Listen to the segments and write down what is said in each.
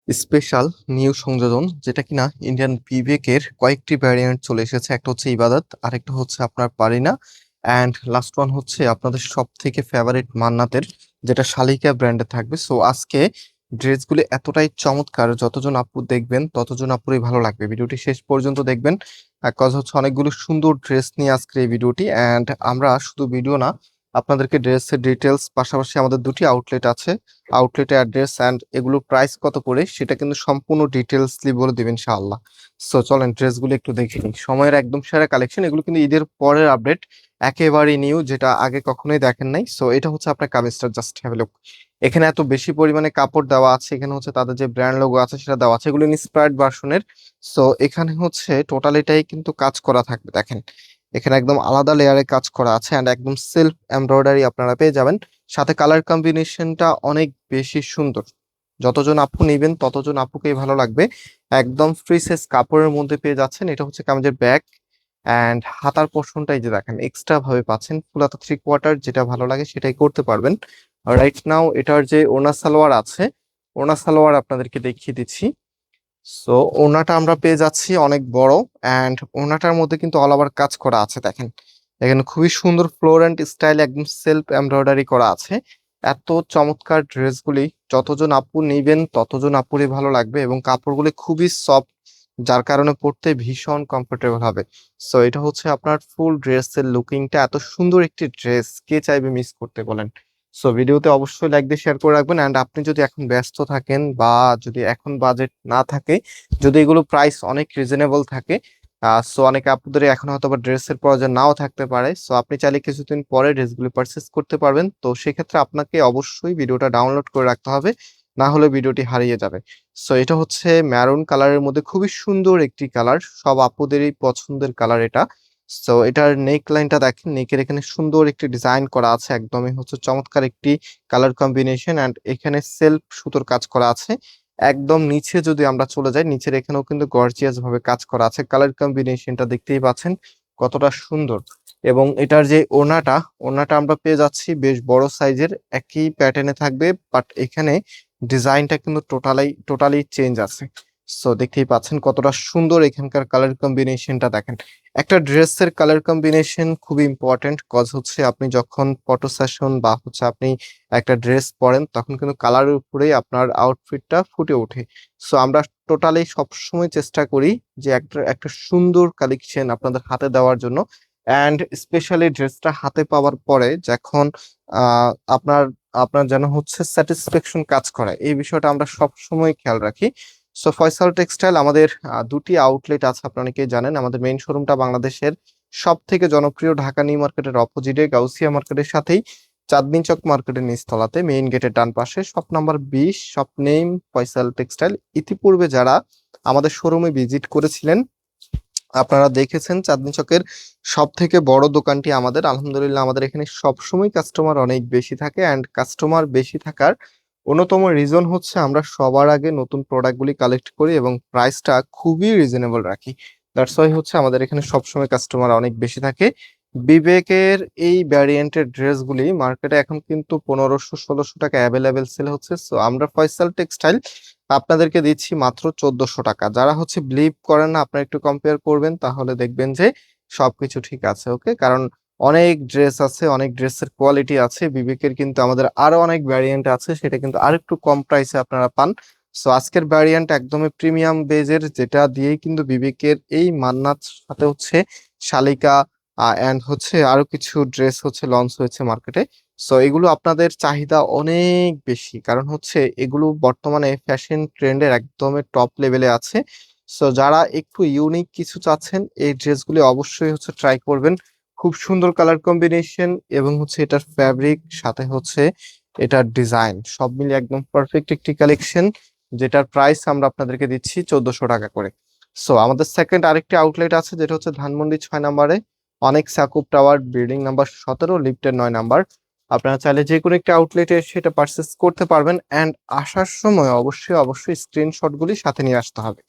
Special new সংযোজন যেটা কিনা ইন্ডিয়ান বিবেকের কয়েকটি ভ্যারিয়েন্ট চলে এসেছে। একটা হচ্ছে ইবাদত, আরেকটা হচ্ছে আপনার পারিনা, অ্যান্ড লাস্ট ওয়ান হচ্ছে আপনাদের সব থেকে ফেভারিট মান্নাতের, যেটা শালিকা ব্র্যান্ডে থাকবে। সো আজকে ড্রেসগুলি এতটাই চমৎকার, যতজন আপু দেখবেন ততজন আপুরই ভালো লাগবে। ভিডিওটি শেষ পর্যন্ত দেখবেন, কজ হচ্ছে অনেকগুলো সুন্দর ড্রেস নিয়ে আজকে এই ভিডিওটি। অ্যান্ড আমরা শুধু ভিডিও না, আপনাদেরকে ড্রেসের ডিটেলস, পাশাপাশি আমাদের দুটি আউটলেট আছে, আউটলেটের অ্যাড্রেস অ্যান্ড এগুলোর প্রাইস কত করে সেটা কিন্তু সম্পূর্ণ ডিটেলসলি বলে দিবেন ইনশাআল্লাহ। সো চলেন ড্রেসগুলো একটু দেখে নিই। সময়ের একদম সেরা কালেকশন, এগুলো কিন্তু ঈদের পরের আপডেট, একেবারেই নিউ, যেটা আগে কখনোই দেখেন নাই। সো এটা হচ্ছে আপনার কামিজটা, জাস্ট হ্যাভ এ লুক। এখানে এত বেশি পরিমাণে কাপড় দেওয়া আছে, এখানে হচ্ছে তাদের যে ব্র্যান্ড লোগো আছে সেটা দেওয়া আছে, এগুলো ইন্সপায়ার্ড ভার্সনের। সো এখানে হচ্ছে টোটালিটাই কিন্তু কাজ করা থাকবে, দেখেন এখানে একদম আলাদা লেয়ারে কাজ করা আছে অ্যান্ড একদম সেলফ এমব্রয়ডারি আপনারা পেয়ে যাবেন। সাথে কালার কম্বিনেশনটা অনেক বেশি সুন্দর, যতজন আপু নেবেন ততজন আপুকেই ভালো লাগবে। একদম ফ্রি সাইজ কাপড়ের মধ্যে পেয়ে যাচ্ছেন। এটা হচ্ছে কামিজের ব্যাক অ্যান্ড হাতার পোর্শনটাই যে দেখেন এক্সট্রা ভাবে পাচ্ছেন, ফুল হাতা 3/4, যেটা ভালো লাগে সেটাই করতে পারবেন। রাইট নাও এটার যে ওনা সালোয়ার আছে, ওনা সালোয়ার আপনাদেরকে দেখিয়ে দিচ্ছি। সো ওনাটা আমরা পেয়ে যাচ্ছি অনেক বড়, অ্যান্ড ওনাটার মধ্যে কিন্তু অল ওভার কাজ করা আছে, দেখেন এখানে খুবই সুন্দর ফ্লোরেন্ট স্টাইল একদম সেলফ এমব্রয়ডারি করা আছে। এত চমৎকার ড্রেসগুলি যতজন আপু নিবেন ততজন আপুরই ভালো লাগবে, এবং কাপড়গুলি খুবই সফট, যার কারণে পরতে ভীষণ কমফোর্টেবল হবে। সো এটা হচ্ছে আপনার ফুল ড্রেসের লুকিংটা। এত সুন্দর একটি ড্রেস কে চাইবে মিস করতে বলেন? সো ভিডিওতে অবশ্যই লাইক দিয়ে শেয়ার করে রাখবেন। অ্যান্ড আপনি যদি এখন ব্যস্ত থাকেন বা যদি এখন বাজেট না থাকে, যদি এগুলো প্রাইস অনেক রিজনেবল থাকে, সো অনেকে আপনাদের এখন হয়তো বা ড্রেসের প্রয়োজন নাও থাকতে পারে, সো আপনি চাইলে কিছুদিন পরে ড্রেসগুলো পারচেস করতে পারবেন। তো সেক্ষেত্রে আপনাকে অবশ্যই ভিডিওটা ডাউনলোড করে রাখতে হবে, না হলে ভিডিওটি হারিয়ে যাবে। সো এটা হচ্ছে ম্যারুন কালারের মধ্যে খুবই সুন্দর একটি কালার, সব আপুদেরই পছন্দের কালার এটা। সো এটার নেক লাইনটা দেখেন, নেকের এখানে সুন্দর একটি ডিজাইন করা আছে, একদমই হচ্ছে চমৎকার একটি কালার কম্বিনেশন। অ্যান্ড এখানে সেলফ সুতোর কাজ করা আছে। একদম নিচে যদি আমরা চলে যাই, নিচের এখানেও কিন্তু গর্জিয়াস ভাবে কাজ করা আছে। কালার কম্বিনেশনটা দেখতেই পাচ্ছেন কতটা সুন্দর। এবং এটার যে ওড়নাটা, ওড়নাটা আমরা পেয়ে যাচ্ছি বেশ বড় সাইজের, একই প্যাটার্নে থাকবে, বাট এখানে ডিজাইনটা কিন্তু টোটালি চেঞ্জ আছে। সো দেখতেই পাচ্ছেন কতটা সুন্দর এখানকার কালার কম্বিনেশনটা, দেখেন একটা ড্রেসের কালার কম্বিনেশন খুবই ইম্পর্টেন্ট, কজ হচ্ছে আপনি যখন ফটো সেশন বা হচ্ছে আপনি একটা ড্রেস পরেন তখন কিন্তু কালারের উপরেই আপনার আউটফিটটা ফুটে ওঠে। সো আমরা টোটালি সবসময় চেষ্টা করি যে একটা একটা সুন্দর কালেকশন আপনাদের হাতে দেওয়ার জন্য। অ্যান্ড স্পেশালি ড্রেসটা হাতে পাওয়ার পরে যখন আপনার আপনার যেন হচ্ছে স্যাটিসফ্যাকশন কাজ করে, এই বিষয়টা আমরা সবসময় খেয়াল রাখি। সো ফয়সাল টেক্সটাইল আমাদের দুটি আউটলেট আছে, আপনারা অনেকেই জানেন। আমাদের মেইন শোরুমটা বাংলাদেশের সব থেকে জনপ্রিয় ঢাকা নিউ মার্কেটের অপোজিটে গাউসিয়া মার্কেটের সাথেই চাঁদনী চক মার্কেটের নিচতলাতে, মেইন গেটের ডান পাশে, shop number 20, shop name Faisal textile. ইতিপূর্বে যারা আমাদের শোরুমে ভিজিট করেছিলেন আপনারা দেখেছেন চাঁদনী চকের সব থেকে বড় দোকানটি আমাদের। আলহামদুলিল্লাহ আমাদের এখানে সবসময় কাস্টমার অনেক বেশি থাকে, অ্যান্ড কাস্টমার বেশি থাকার অন্যতম রিজন হচ্ছে আমরা সবার আগে নতুন প্রোডাক্টগুলি কালেক্ট করি এবং প্রাইসটা খুবই রিজনেবল রাখি। দ্যাটস ওয়াই হচ্ছে আমাদের এখানে সবসময় কাস্টমার অনেক বেশি থাকে। বিবেকের এই ভ্যারিয়েন্টের ড্রেসগুলি মার্কেটে এখন কিন্তু 1500-1600 টাকা অ্যাভেলেবেল সেল হচ্ছে। সো আমরা ফয়সাল টেক্সটাইল আপনাদেরকে দিচ্ছি মাত্র 1400 টাকা। যারা হচ্ছে বিলিভ করেন না, আপনারা একটু কম্পেয়ার করবেন তাহলে দেখবেন যে সবকিছু ঠিক আছে। ওকে, কারণ অনেক ড্রেস আছে, অনেক ড্রেসের কোয়ালিটি আছে। বিবেকের কিন্তু আমাদের আরো অনেক ভ্যারিয়েন্ট আছে, সেটা কিন্তু আরেকটু কম প্রাইসে আপনারা পান। সো আজকের ভ্যারিয়েন্ট একদমই প্রিমিয়াম বেজের, যেটা দিয়েই কিন্তু বিবেকের এই মান্নাত সাথে হচ্ছে শালিকা অ্যান্ড হচ্ছে আরো কিছু ড্রেস হচ্ছে লঞ্চ হয়েছে মার্কেটে। সো এগুলো আপনাদের চাহিদা অনেক বেশি, কারণ হচ্ছে এগুলো বর্তমানে ফ্যাশন ট্রেন্ডের একদমই টপ লেভেলে আছে। সো যারা একটু ইউনিক কিছু চাচ্ছেন এই ড্রেসগুলি অবশ্যই হচ্ছে ট্রাই করবেন। খুব সুন্দর কালার কম্বিনেশন এবং হচ্ছে এটার ফ্যাব্রিক, সাথে হচ্ছে এটার ডিজাইন, সব মিলিয়ে একদম পারফেক্ট একটি কালেকশন, যেটার প্রাইস আমরা আপনাদেরকে দিচ্ছি 1400 টাকা করে। সো আমাদের সেকেন্ড আরেকটি আউটলেট আছে, যেটা হচ্ছে ধানমন্ডি 6 নম্বরে, অনেক সাকুব টাওয়ার, বিল্ডিং নাম্বার 17, লিফটের 9 নাম্বার। আপনারা চাইলে যে কোনো একটা আউটলেটে সেটা পারচেস করতে পারবেন। অ্যান্ড আসার সময় অবশ্যই স্ক্রিনশটগুলি সাথে নিয়ে আসতে হবে।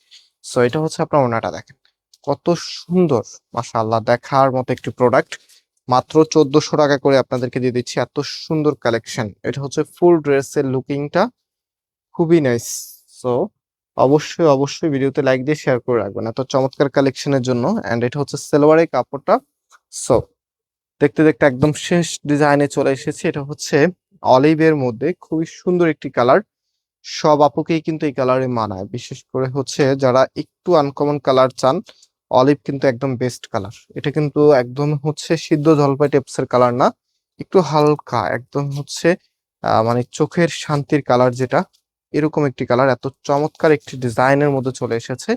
সো এটা হচ্ছে আপনার ওনাটা, দেখেন কত সুন্দর, মাশাআল্লাহ দেখার মতো একটি প্রোডাক্ট। মাত্র 1400 টাকা করে আপনাদেরকে দিয়ে দিচ্ছি এত সুন্দর কালেকশন। এটা হচ্ছে ফুল ড্রেসের লুকিংটা, খুবই নাইস। সো অবশ্যই ভিডিওতে লাইক দিয়ে শেয়ার করে রাখবেন এত চমৎকার কালেকশনের জন্য। অ্যান্ড এটা হচ্ছে সালোয়ারের কাপড়টা। সো দেখতে একদম শেষ ডিজাইনে চলে এসেছে। এটা হচ্ছে অলিভের মধ্যে খুবই সুন্দর একটি কালার। সব আপুকেই কিন্তু এই কালারে মানায়, বিশেষ করে হচ্ছে যারা একটু আনকমন কালার চান, অলিভ কিন্তু একদম বেস্ট কালার। এটা কিন্তু একদম হচ্ছে সিদ্ধ জলপাই টাইপসের কালার না, একটু হালকা একদম হচ্ছে মানে চোখের শান্তির কালার যেটা, এরকম একটি কালার। এত চমৎকার একটি ডিজাইনের মধ্যে চলে এসেছে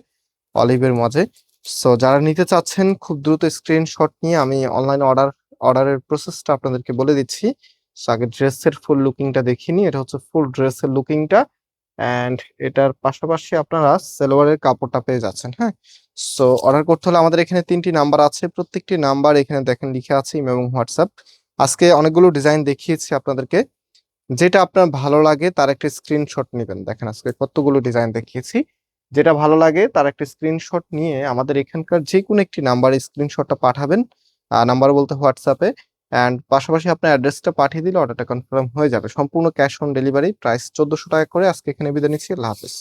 অলিভের মাঝে। সো যারা নিতে চাচ্ছেন খুব দ্রুত স্ক্রিনশট নিয়ে আমি অনলাইন অর্ডারের প্রসেসটা আপনাদেরকে বলে দিচ্ছি। সো আগে ড্রেসের ফুল লুকিংটা দেখিয়ে নিই। এটা হচ্ছে ফুল ড্রেসের লুকিংটা। অ্যান্ড এটার পাশাপাশি আপনারা সালোয়ারের কাপড়টা পেয়ে যাচ্ছেন। হ্যাঁ, সো অর্ডার করতে হলে আমাদের এখানে 3টি নাম্বার আছে। প্রত্যেকটি নাম্বার এখানে দেখেন লিখে আছে, ইমো এবং হোয়াটসঅ্যাপ। আজকে অনেকগুলো ডিজাইন দেখিয়েছি আপনাদেরকে, যেটা আপনার ভালো লাগে তার একটা স্ক্রিনশট নেবেন। দেখেন আজকে কতগুলো ডিজাইন দেখিয়েছি, যেটা ভালো লাগে তার একটা স্ক্রিনশট নিয়ে আমাদের এখানকার যে কোনো একটি নাম্বারে স্ক্রিনশটটা পাঠাবেন। নাম্বার বলতে হোয়াটসঅ্যাপে। অ্যান্ড পাশাপাশি আপনার অ্যাড্রেসটা পাঠিয়ে দিলে অর্ডারটা কনফার্ম হয়ে যাবে। সম্পূর্ণ ক্যাশ অন ডেলিভারি, প্রাইস 1400 টাকা করে। আজকে এখানে বিদায় নিচ্ছি। আল্লাহ হাফেজ।